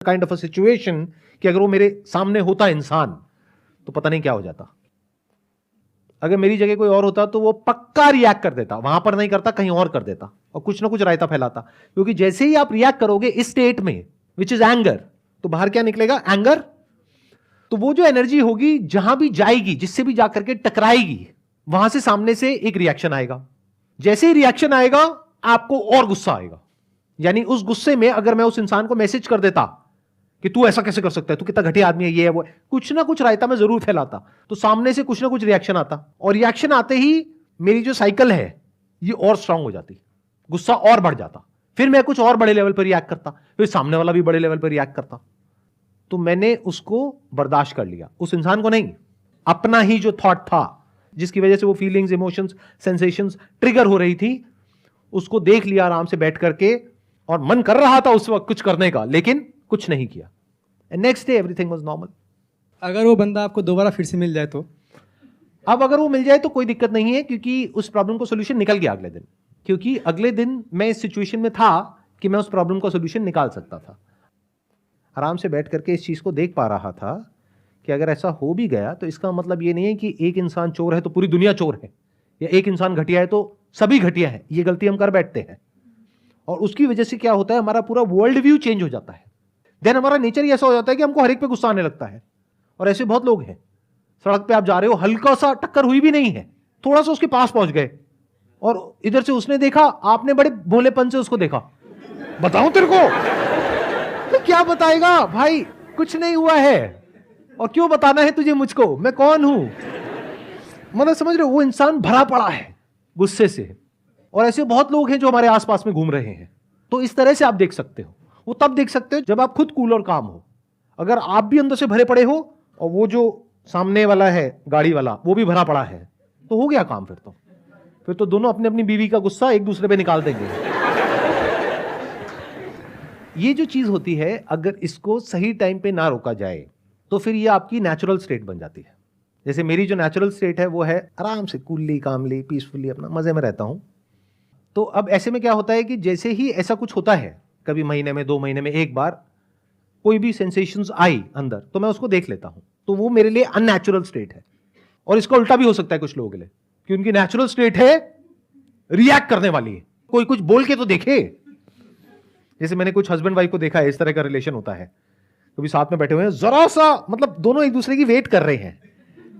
Kind of a situation कि अगर वो मेरे सामने होता इंसान तो पता नहीं क्या हो जाता। अगर मेरी जगह कोई और होता तो वो पक्का रिएक्ट कर देता, वहां पर नहीं करता कहीं और कर देता और कुछ ना कुछ रायता फैलाता। क्योंकि जैसे ही आप रिएक्ट करोगे इस स्टेट में विच इज एंगर, तो बाहर क्या निकलेगा? एंगर। तो वो जो एनर्जी होगी जहां भी जाएगी, जिससे भी जाकर के टकराएगी, वहां से सामने से एक रिएक्शन आएगा। जैसे ही रिएक्शन आएगा आपको और गुस्सा आएगा। यानी उस गुस्से में अगर मैं उस इंसान को मैसेज कर देता कि तू ऐसा कैसे कर सकता है, तू कितना घटिया आदमी है, ये है वो है, कुछ ना कुछ रायता मैं जरूर फैलाता, तो सामने से कुछ ना कुछ रिएक्शन आता और रिएक्शन आते ही मेरी जो साइकिल है ये और स्ट्रांग हो जाती, गुस्सा और बढ़ जाता, फिर मैं कुछ और बड़े लेवल पर रिएक्ट करता, फिर सामने वाला भी बड़े लेवल पर रिएक्ट करता। तो मैंने उसको बर्दाश्त कर लिया, उस इंसान को नहीं, अपना ही जो थॉट था जिसकी वजह से वो फीलिंग्स, इमोशंस, सेंसेशंस ट्रिगर हो रही थी, उसको देख लिया आराम से बैठ करके। और मन कर रहा था उस वक्त कुछ करने का, लेकिन कुछ नहीं किया। And next day everything was normal. अगर वो बंदा आपको दोबारा फिर से मिल जाए तो? अब अगर वो मिल जाए तो कोई दिक्कत नहीं है, क्योंकि उस प्रॉब्लम का सोल्यूशन निकल गया अगले दिन। क्योंकि अगले दिन मैं इस सिचुएशन में था कि मैं उस प्रॉब्लम का सोल्यूशन निकाल सकता था। आराम से बैठ करके इस चीज को देख पा रहा था कि अगर ऐसा हो भी गया तो इसका मतलब ये नहीं है कि एक इंसान चोर है तो पूरी दुनिया चोर है, या एक इंसान घटिया है तो सभी घटिया है। ये गलती हम कर बैठते हैं और उसकी वजह से क्या होता है, हमारा पूरा वर्ल्ड व्यू चेंज हो जाता है। देन हमारा नेचर ही ऐसा हो जाता है कि हमको हर एक पे गुस्सा आने लगता है। और ऐसे बहुत लोग हैं, सड़क पे आप जा रहे हो, हल्का सा टक्कर हुई भी नहीं है, थोड़ा सा उसके पास पहुंच गए और इधर से उसने देखा, आपने बड़े भोलेपन से उसको देखा, बताऊं तेरे को? तो क्या बताएगा भाई, कुछ नहीं हुआ है और क्यों बताना है तुझे मुझको, मैं कौन हूं? मतलब समझ रहे हो, वो इंसान भरा पड़ा है गुस्से से। और ऐसे बहुत लोग हैं जो हमारे आसपास में घूम रहे हैं। तो इस तरह से आप देख सकते हो, वो तब देख सकते हो जब आप खुद कूल और काम हो। अगर आप भी अंदर से भरे पड़े हो और वो जो सामने वाला है गाड़ी वाला वो भी भरा पड़ा है, तो हो गया काम। फिर तो दोनों अपनी अपनी बीवी का गुस्सा एक दूसरे पे निकाल देंगे। ये जो चीज होती है, अगर इसको सही टाइम पे ना रोका जाए तो फिर ये आपकी नेचुरल स्टेट बन जाती है। जैसे मेरी जो नेचुरल स्टेट है वो है आराम से कूलली, कामली, पीसफुली अपना मजे में रहता हूं। तो अब ऐसे में क्या होता है कि जैसे ही ऐसा कुछ होता है, कभी महीने में 2 महीने में एक बार कोई भी सेंसेशंस आई अंदर, तो मैं उसको देख लेता हूं। तो वो मेरे लिए अननेचुरल स्टेट है। और इसका उल्टा भी हो सकता है कुछ लोगों के लिए कि उनकी नेचुरल स्टेट है रिएक्ट करने वाली है। कोई कुछ बोल के तो देखे। जैसे मैंने कुछ हस्बैंड वाइफ को देखा है, इस तरह का रिलेशन होता है, कभी साथ में बैठे हुए हैं, जरा सा मतलब दोनों एक दूसरे की वेट कर रहे हैं,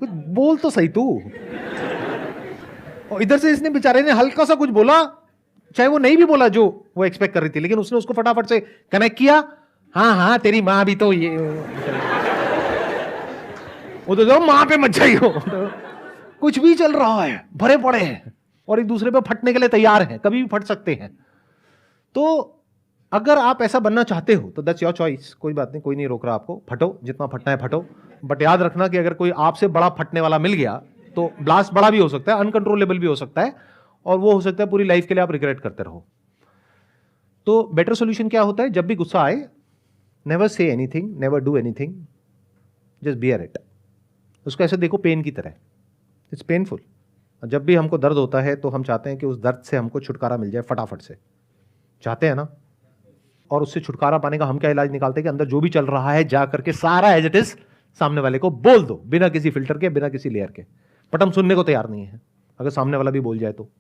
कुछ बोल तो सही तू। और इधर से इसने बेचारे ने हल्का सा कुछ बोला, चाहे वो नहीं भी बोला जो वो एक्सपेक्ट कर रही थी, लेकिन उसने उसको फटाफट से कनेक्ट किया। हाँ हाँ तेरी माँ भी तो ये वो तो माँ पे मत जाइयो। कुछ भी चल रहा है, भरे पड़े हैं और एक दूसरे पे फटने के लिए तैयार हैं, कभी भी फट सकते हैं। तो अगर आप ऐसा बनना चाहते हो तो दैट्स योर चॉइस, कोई बात नहीं, कोई नहीं रोक रहा आपको, फटो जितना फटना है फटो। बट याद रखना कि अगर कोई आपसे बड़ा फटने वाला मिल गया तो ब्लास्ट बड़ा भी हो सकता है, अनकंट्रोलेबल भी हो सकता है, और वो हो सकता है पूरी लाइफ के लिए आप रिग्रेट करते रहो। तो बेटर सॉल्यूशन क्या होता है, जब भी गुस्सा आए, never say anything, never do anything, just bear it. उसको ऐसे देखो पेन की तरह, इट्स पेनफुल। जब भी हमको दर्द होता है तो हम चाहते हैं कि उस दर्द से हमको छुटकारा मिल जाए फटाफट से, चाहते हैं ना? और उससे छुटकारा पाने का हम क्या इलाज निकालते हैं कि अंदर जो भी चल रहा है जा करके सारा एज इट इज सामने वाले को बोल दो, बिना किसी फिल्टर के, बिना किसी लेयर के। बट हम सुनने को तैयार नहीं है। अगर सामने वाला भी बोल जाए तो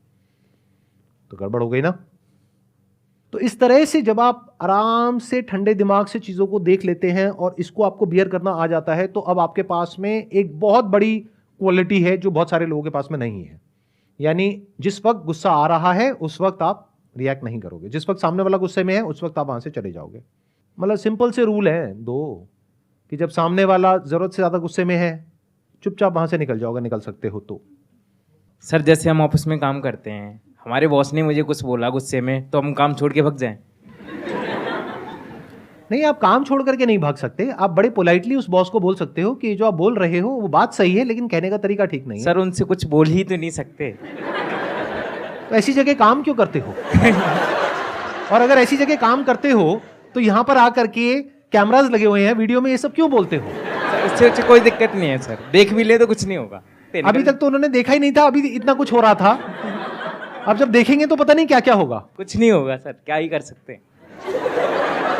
गड़बड़ हो गई ना। तो इस तरह से जब आप आराम से ठंडे दिमाग से चीजों को देख लेते हैं और इसको आपको बियर करना आ जाता है, तो अब आपके पास में एक बहुत बड़ी क्वालिटी है जो बहुत सारे लोगों के पास में नहीं है। यानी जिस वक्त गुस्सा आ रहा है उस वक्त आप रिएक्ट नहीं करोगे, जिस वक्त सामने वाला गुस्से में है उस वक्त आप वहां से चले जाओगे। मतलब सिंपल से रूल है दो, कि जब सामने वाला जरूरत से ज्यादा गुस्से में है, चुपचाप वहां से निकल जाओगे, निकल सकते हो तो। सर जैसे हम ऑफिस में काम करते हैं, हमारे बॉस ने मुझे कुछ बोला गुस्से में, तो हम काम छोड़ के भाग जाएं? नहीं, आप काम छोड़ करके नहीं भाग सकते। आप बड़े पोलाइटली उस बॉस को बोल सकते हो कि जो आप बोल रहे हो वो बात सही है, लेकिन कहने का तरीका ठीक नहीं है। सर उनसे कुछ बोल ही तो नहीं सकते। तो ऐसी जगह काम क्यों करते हो? और अगर ऐसी जगह काम करते हो तो यहां पर आकर के कैमरास लगे हुए हैं, वीडियो में ये सब क्यों बोलते हो? इससे कोई दिक्कत नहीं है सर, देख भी ले तो कुछ नहीं होगा। अभी तक तो उन्होंने देखा ही नहीं था, अभी इतना कुछ हो रहा था। अब जब देखेंगे तो पता नहीं क्या क्या होगा। कुछ नहीं होगा सर, क्या ही कर सकते हैं।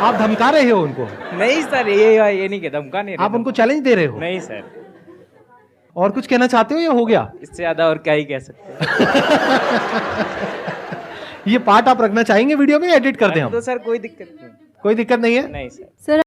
आप धमका रहे हो उनको, नहीं सर, ये नहीं कहता, धमका नहीं रहे, आप उनको चैलेंज दे रहे हो। नहीं सर, और कुछ कहना चाहते हो या हो गया? इससे ज्यादा और क्या ही कह सकते हैं। ये पार्ट आप रखना चाहेंगे वीडियो में, एडिट कर दें हम? तो सर कोई दिक्कत नहीं, कोई दिक्कत नहीं है। नहीं सर। सर